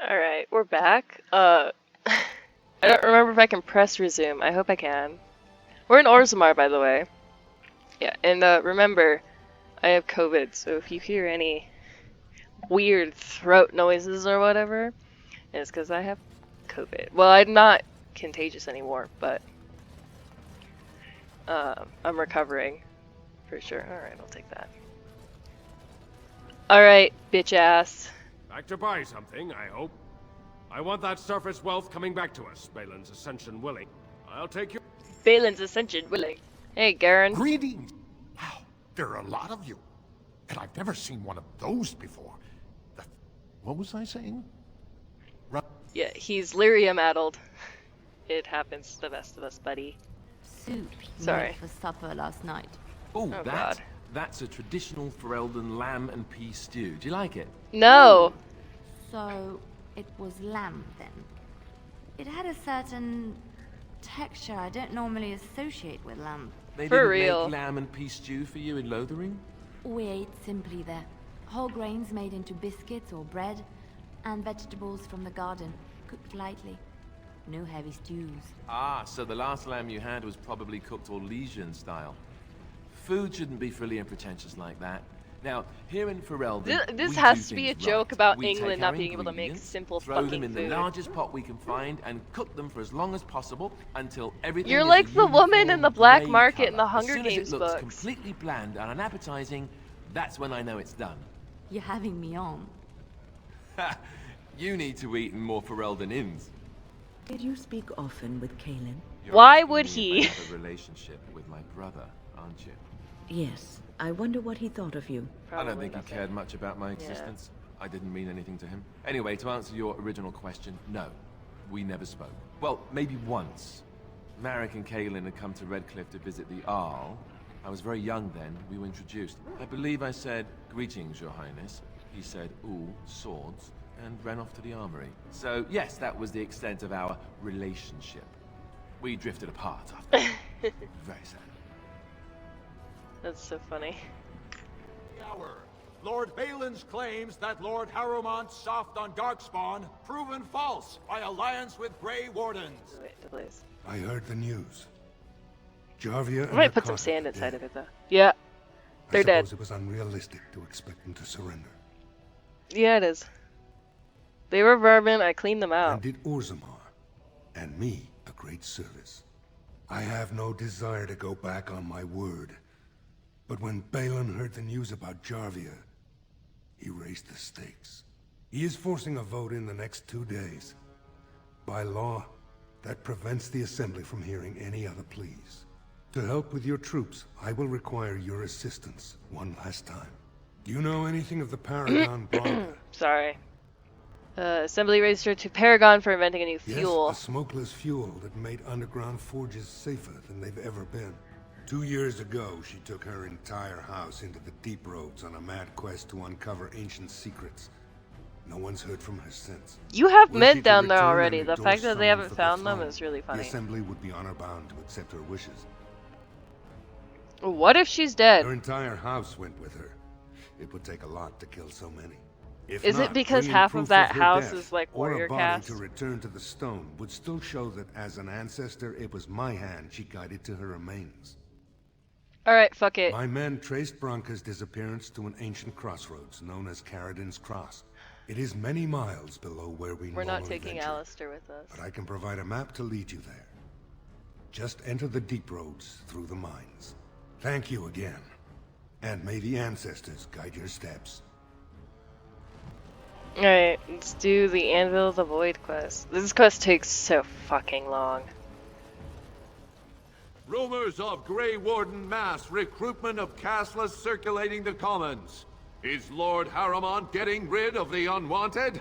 Alright, we're back. I don't remember if I can press resume. I hope I can. We're in Orzammar, by the way. Yeah, and remember, I have COVID, so if you hear any weird throat noises or whatever, it's because I have COVID. Well, I'm not contagious anymore, but I'm recovering for sure. Alright, I'll take that. Alright, bitch ass. Back to buy something, I hope. I want that surface wealth coming back to us, Balin's ascension willing. I'll take you. Balin's ascension willing. Hey, Garen. Greetings! Wow, there are a lot of you. And I've never seen one of those before. What was I saying? Yeah, he's lyrium-addled. It happens to the best of us, buddy. Soup Sorry. made for supper last night. Oh, God. That's a traditional Ferelden lamb and pea stew. Do you like it? No! So, it was lamb then. It had a certain texture I don't normally associate with lamb. They For didn't real. make lamb and pea stew for you in Lothering? We ate simply there. Whole grains made into biscuits or bread, and vegetables from the garden, cooked lightly. No heavy stews. Ah, so the last lamb you had was probably cooked Orlesian style. Food shouldn't be frilly and pretentious like that. Now, here in Ferelden, This we has do to be a things joke right. about We take England our not being able to make ingredients, simple throw fucking them in the food. largest pot we can find and cook them for as long as possible until everything You're is like a the woman in uniform the black grey market in the colour. Hunger As soon as Games it looks books. completely bland and unappetizing, that's when I know it's done. You're having me on. You need to eat in more Ferelden inns. Did you speak often with Kaelin? You're Why asking would me he? if I have a relationship with my brother, aren't you? Yes. I wonder what he thought of you. I don't Probably think he nothing. cared much about my existence. I didn't mean anything to him. Anyway, to answer your original question, no. We never spoke. Well, maybe once. Marek and Kaelin had come to Redcliffe to visit the Arl. I was very young then. We were introduced. I believe I said, "Greetings, Your Highness." He said, "Ooh, swords," and ran off to the armory. So, yes, that was the extent of our relationship. We drifted apart after. Very sad. That's so funny. Hour. Lord Balin's claims that Lord Harrowmont's soft on Darkspawn proven false by alliance with Grey Wardens. Wait, delays. I heard the news. Jarvia and I might her put some Carter sand are inside dead. of it, though. Yeah. They're I dead. suppose it was unrealistic to expect them to surrender. Yeah, it is. They were vermin, I cleaned them out. And did Orzammar and me a great service. I have no desire to go back on my word. But when Balin heard the news about Jarvia, he raised the stakes. He is forcing a vote in the next 2 days. By law, that prevents the Assembly from hearing any other pleas. To help with your troops, I will require your assistance one last time. Do you know anything of the Paragon Bronca? Sorry. Assembly registered to Paragon for inventing a new fuel. Yes, a smokeless fuel that made underground forges safer than they've ever been. 2 years ago, she took her entire house into the deep roads on a mad quest to uncover ancient secrets. No one's heard from her since. You have Were she men to down there return already. and The endorse fact that they someone haven't for the found them throne, is really the funny. Assembly would be honor-bound to accept her wishes. What if she's dead? Her entire house went with her. It would take a lot to kill so many. If Is it not, because bringing half of proof that her house death is, like, or warrior a body caste? to return to the stone would still show that as an ancestor, it was my hand she guided to her remains. Alright, fuck it. My men traced Bronca's disappearance to an ancient crossroads known as Caradin's Cross. It is many miles below where we We're not normally taking venture, Alistair with us. but I can provide a map to lead you there. Just enter the deep roads through the mines. Thank you again, and may the ancestors guide your steps. Alright, let's do the Anvil of the Void quest. This quest takes so fucking long. Rumors of Grey Warden mass recruitment of casteless circulating the commons. Is Lord Harrowmont getting rid of the unwanted?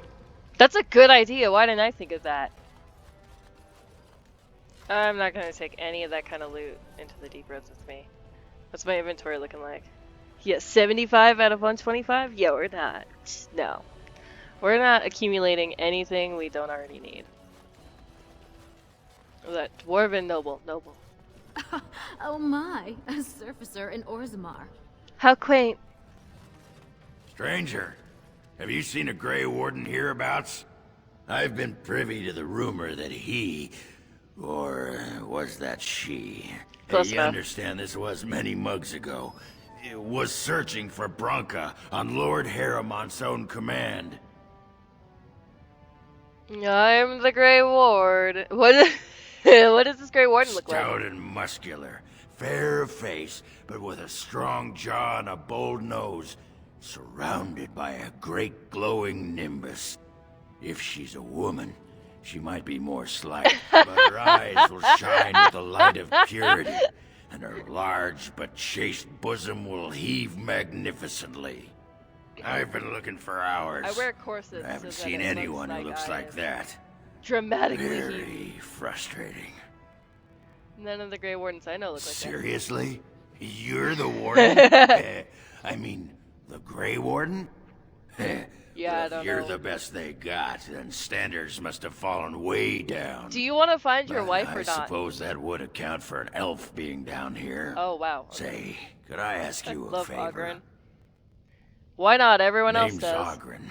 That's a good idea. Why didn't I think of that? I'm not gonna take any of that kind of loot into the deep roads with me. What's my inventory looking like? Yeah, 75 out of 125? Yeah, we're not. No. We're not accumulating anything we don't already need. Was that Dwarven Noble? Noble. Oh my, a surfacer in Orzammar. How quaint. Stranger, have you seen a Grey Warden hereabouts? I've been privy to the rumor that he, or was that she? Close You enough. understand this was many mugs ago. Was searching for Branca on Lord Harrimon's own command. I'm the Grey Ward. What? What does this Grey Warden look like? Stout and muscular, fair of face, but with a strong jaw and a bold nose, surrounded by a great glowing nimbus. If she's a woman, she might be more slight, but her eyes will shine with the light of purity, and her large but chaste bosom will heave magnificently. I've been looking for hours. I wear corsets. I haven't so that seen it anyone who looks I like am that. Dramatically huge. Very frustrating. None of the Grey Wardens I know look like Seriously? You're the warden? I mean, the Grey Warden? Yeah, I If don't you're know. the best they got, then standards must have fallen way down. Do you want to find your But wife or I not? suppose that would account for an elf being down here. Oh, wow. Say, could I ask I you a love favor? Ogren. Why not? Everyone else Name's does. Ogren.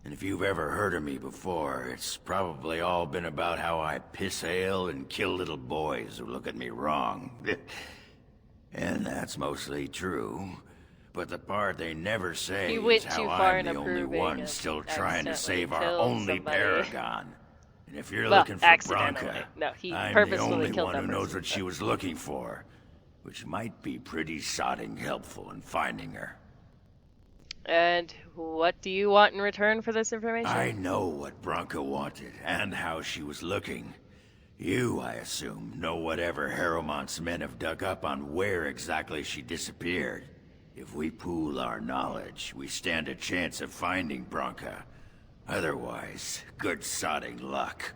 And if you've ever heard of me before, it's probably all been about how I piss ale and kill little boys who look at me wrong. And that's mostly true. But the part they never say You is went too how far I'm in the only approving one and still trying to accidentally save our killed only somebody. paragon. And if you're Well, looking for accidentally. Branca, No, he I'm the purposefully only killed one that who knows person, what she was looking for, which might be pretty sodding helpful in finding her. And what do you want in return for this information? I know what Branca wanted, and how she was looking. You, I assume, know whatever Harrimon's men have dug up on where exactly she disappeared. If we pool our knowledge, we stand a chance of finding Branca. Otherwise, good sodding luck.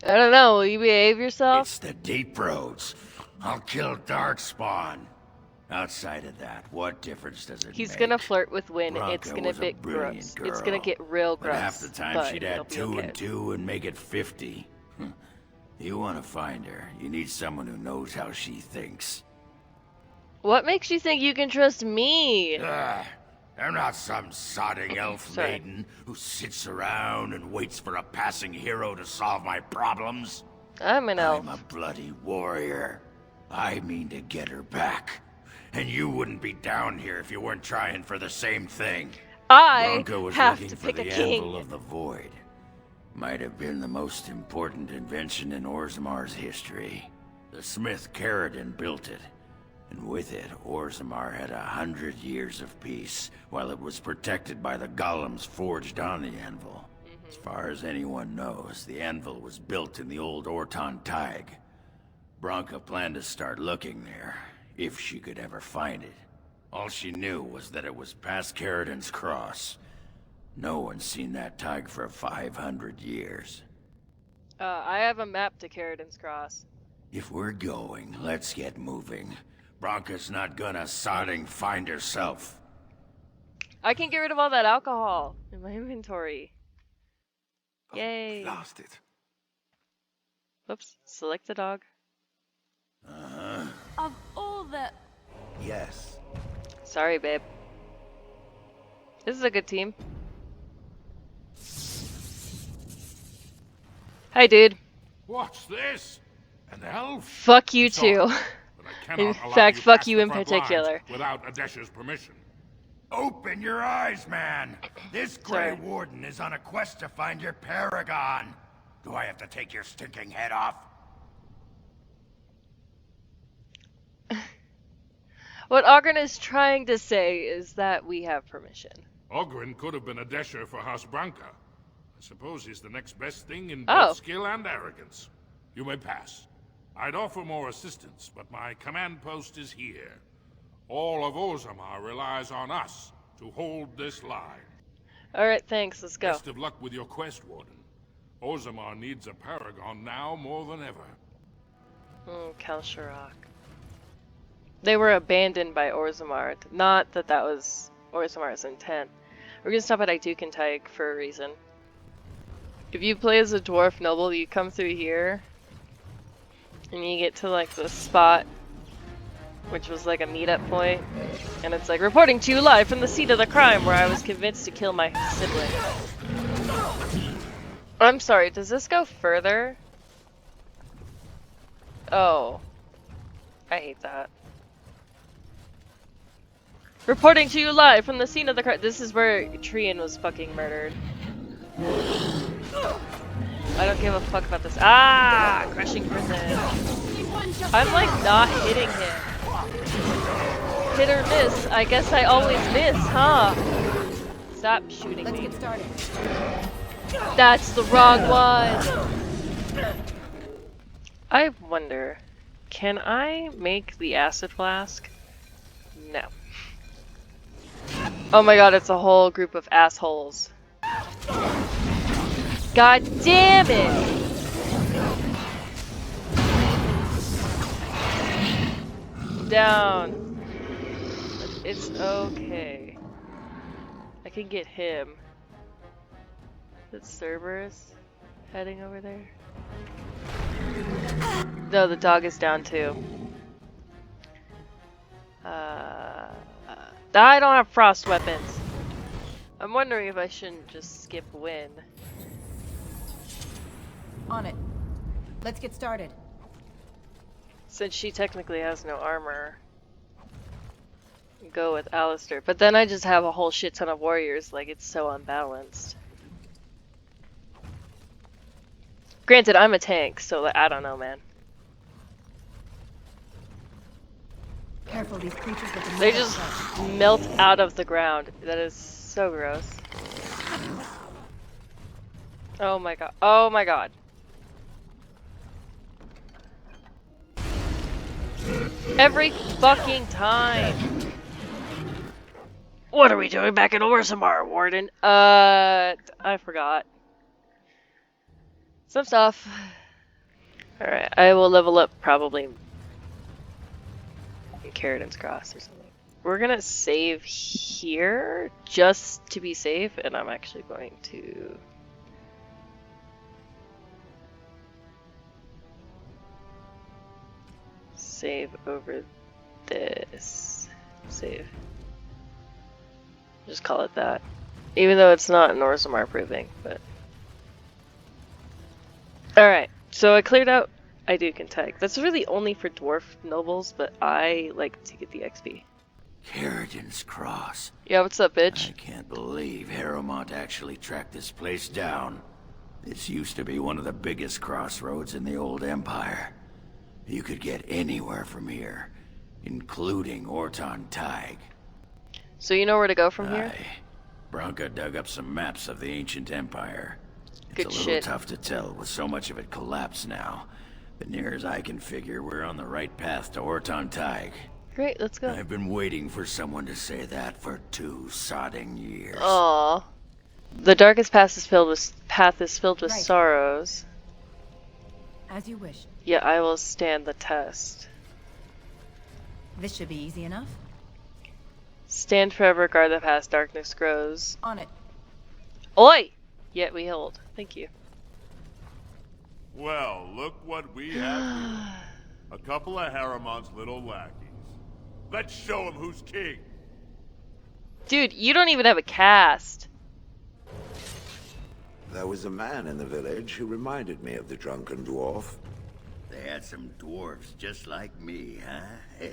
I don't know. Will you behave yourself? It's the deep roads. I'll kill Darkspawn. Outside of that, what difference does it He's make? gonna flirt with Wynn. Branca It's gonna was a get brilliant gross. girl, It's gonna get real but gross. half the time but she'd it'll add be 2 okay. and 2 and make it 50. You want to find her, you need someone who knows how she thinks. What makes you think you can trust me? I'm not some sodding elf Sorry. maiden who sits around and waits for a passing hero to solve my problems. I'm an elf. I'm a bloody warrior. I mean to get her back. And you wouldn't be down here if you weren't trying for the same thing. I Branca was have looking to for pick a the king. Anvil of the Void. Might have been the most important invention in Orzamar's history. The smith Caradon built it. And with it, Orzammar had 100 years of peace, while it was protected by the golems forged on the anvil. As far as anyone knows, the anvil was built in the old Orton Tig. Branca planned to start looking there, if she could ever find it. All she knew was that it was past Caradon's cross. No one's seen that Tig for 500 years. I have a map to Caradon's Cross. If we're going, let's get moving. Branca's not gonna sodding find herself. I can get rid of all that alcohol in my inventory. Yay. Lost it. Oops. Select the dog. Of all the... Yes. Sorry, babe. This is a good team. Hi, dude. What's this? An elf? Fuck you Sorry, too. but I cannot In allow fact, you fuck past you the in front lines particular. Without Adesh's permission. Open your eyes, man! This Grey Sorry. Warden is on a quest to find your paragon. Do I have to take your stinking head off? What Ogren is trying to say is that we have permission. Ogren could have been a Desher for House Branca. I suppose he's the next best thing in Oh. both skill and arrogance. You may pass. I'd offer more assistance, but my command post is here. All of Orzammar relies on us to hold this line. Alright, thanks. Let's go. Best of luck with your quest, Warden. Orzammar needs a paragon now more than ever. Kalsharak. They were abandoned by Orzammar. Not that that was Orzamar's intent. We're gonna stop at Itukenteig for a reason. If you play as a dwarf noble, you come through here, and you get to like the spot, which was like a meetup point, and it's like, reporting to you live from the seat of the crime where I was convinced to kill my sibling. I'm sorry, does this go further? Oh. I hate that. Reporting to you live from the scene of the crime. This is where Trian was fucking murdered. I don't give a fuck about this. Ah! Crushing prison. I'm like not hitting him. Hit or miss. I guess I always miss, huh? Stop shooting me. Let's get started. That's the wrong one! I wonder, can I make the acid flask? No. Oh my god, it's a whole group of assholes. God damn it! Down. It's okay. I can get him. Is it Cerberus heading over there? No, the dog is down too. I don't have frost weapons. I'm wondering if I shouldn't just skip Win. On it. Let's get started. Since she technically has no armor. Go with Alistair. But then I just have a whole shit ton of warriors, like it's so unbalanced. Granted, I'm a tank, so I don't know, man. Careful, these creatures with the They just melt out of the ground. That is so gross. Oh my god. Oh my god. Every fucking time. What are we doing back in Orzammar, Warden? I forgot. Some stuff. Alright, I will level up probably in Carradin's Cross or something. We're gonna save here just to be safe, and I'm actually going to save over this. Save. Just call it that. Even though it's not an Orzammar proving, but. Alright, so I cleared out Idukan Tag. That's really only for dwarf nobles, but I like to get the XP. Carradin's Cross. Yeah, what's up, bitch? I can't believe Harrowmont actually tracked this place down. This used to be one of the biggest crossroads in the old Empire. You could get anywhere from here, including Orton Tig. So you know where to go from here? Branka dug up some maps of the ancient Empire. It's Good a little shit. tough to tell with so much of it collapsed now. But near as I can figure, we're on the right path to Orton Tig. Great, let's go. I've been waiting for someone to say that for 2 sodding years. Aww. The darkest path is filled with Right. sorrows. As you wish. Yet I will stand the test. This should be easy enough. Stand forever, guard the path, darkness grows. On it. Oi! Yet we hold. Thank you. Well, look what we have here. A couple of Harrowmont's little lackeys. Let's show them who's king. Dude, you don't even have a cast. There was a man in the village who reminded me of the drunken dwarf. They had some dwarves just like me, huh?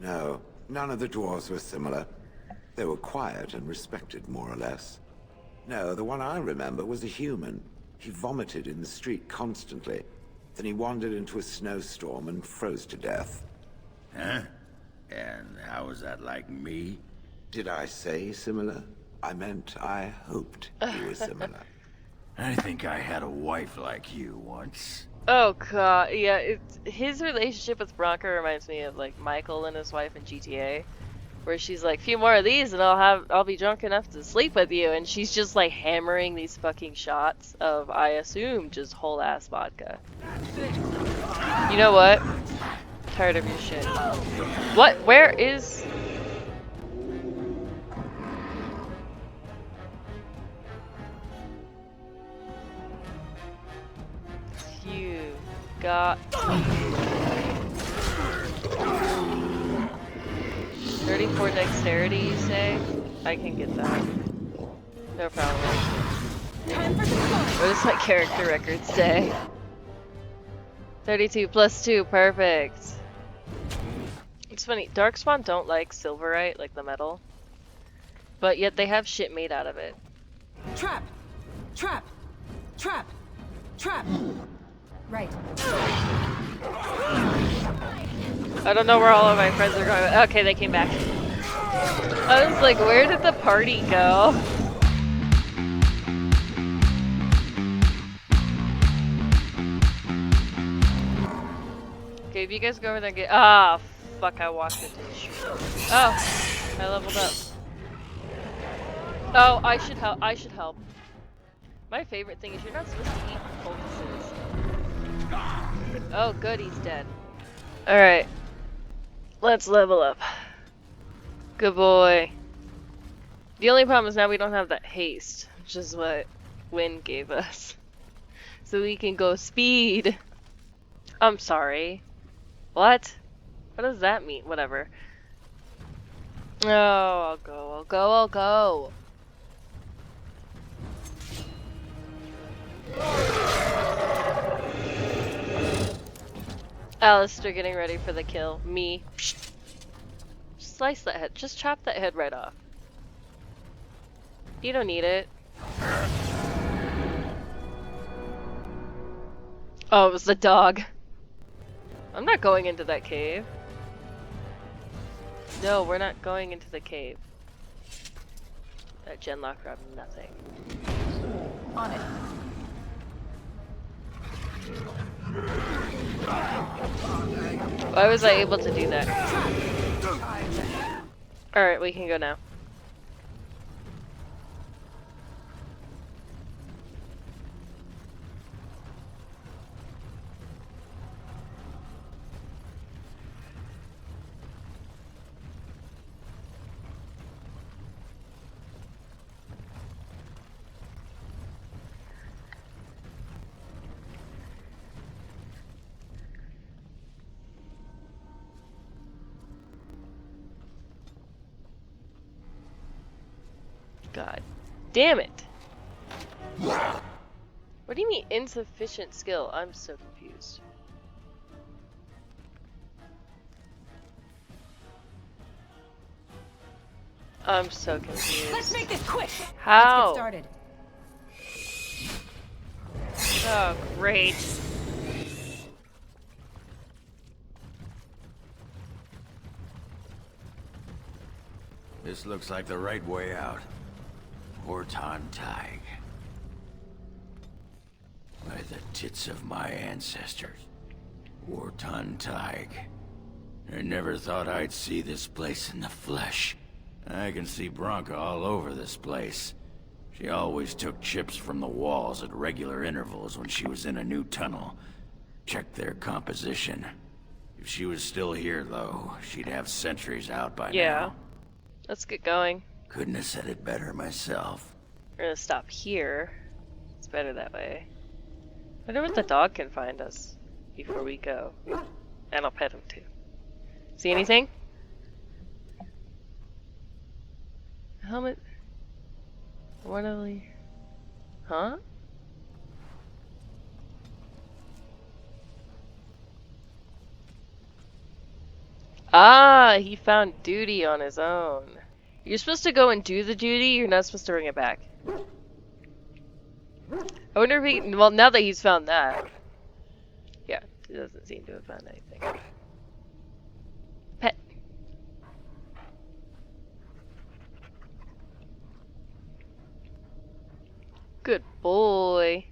No, none of the dwarves were similar. They were quiet and respected, more or less. No, the one I remember was a human. He vomited in the street constantly. Then he wandered into a snowstorm and froze to death. Huh? And how was that like me? Did I say similar? I meant I hoped he was similar. I think I had a wife like you once. Oh god, yeah, his relationship with Bronca reminds me of like Michael and his wife in GTA, where she's like, few more of these and I'll be drunk enough to sleep with you, and she's just like hammering these fucking shots of, I assume, just whole ass vodka. You know what? Tired of your shit. What? Where is... You got 34 dexterity, you say? I can get that. No problem. What does my character record say? 32 plus 2, perfect. It's funny, Darkspawn don't like silverite, like the metal. But yet they have shit made out of it. Trap! Trap! Trap! Trap! Right. I don't know where all of my friends are going. Okay, they came back. I was like, where did the party go? Okay, if you guys go over there and get— ah, fuck, I walked into the street. Oh, I leveled up. Oh, I should help. I should help. My favorite thing is you're not supposed to eat poultices. Oh, good, he's dead. Alright. Let's level up. Good boy. The only problem is now we don't have that haste, which is what Wynn gave us. So we can go speed. I'm sorry. What? What does that mean? Whatever. Oh, I'll go, I'll go, I'll go. Alistair getting ready for the kill. Me. Just slice that head. Just chop that head right off. You don't need it. Oh, it was the dog. I'm not going into that cave. No, we're not going into the cave. That Genlock grabbed nothing. On it. Why was I able to do that? Alright, we can go now. God damn it. What do you mean insufficient skill? I'm so confused. I'm so confused. Let's make this quick. How? Let's get started. Oh, great. This looks like the right way out. Horton Tig. By the tits of my ancestors. Horton Tig. I never thought I'd see this place in the flesh. I can see Bronca all over this place. She always took chips from the walls at regular intervals when she was in a new tunnel. Check their composition. If she was still here, though, she'd have sentries out by now. Yeah. Let's get going. Couldn't have said it better myself. We're gonna stop here. It's better that way. I wonder what the dog can find us before we go. And I'll pet him too. See anything? Helmet. What are we? Huh? Ah, he found duty on his own. You're supposed to go and do the duty, you're not supposed to bring it back. I wonder if he— well, now that he's found that. Yeah, he doesn't seem to have found anything. Pet. Good boy.